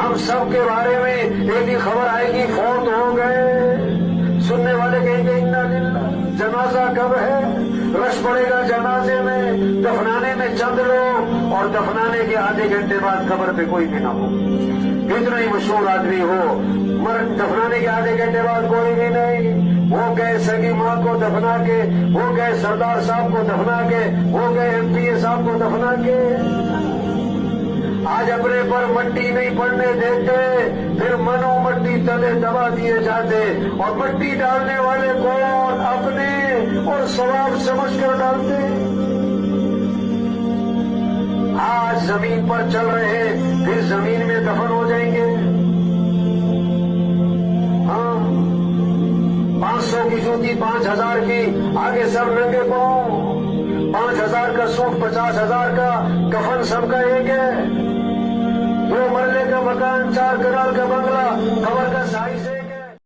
हम सब के बारे में एक ही खबर आएगी, फौत हो गए। सुनने वाले कहेंगे इन्ना लिल्लाह। जनाजा कब है? रश पड़ेगा जनाजे में, दफनाने में चंद लोग, और दफनाने के आधे घंटे बाद कब्र पे कोई भी ना हो। कितना ही मशहूर आदमी हो, मर दफनाने के आधे घंटे बाद कोई भी नहीं। वो गए सगी माँ को दफना के, वो गए सरदार साहब को दफना के, वो गए एमपीए साहब को दफना के। आज अपने पर मट्टी नहीं पड़ने देते, फिर मनो मट्टी तले दबा दिए जाते, और मट्टी डालने वाले को अपने और सवाब समझकर डालते। आज जमीन पर चल रहे, फिर जमीन में दफन हो जाएंगे। हाँ, 500 की जूती 5000 की, आगे सब नंगे पांव, 5000 का सूट 50,000 का, कफन सबका एक है। 2 मरले का मकान, 4 कनाल का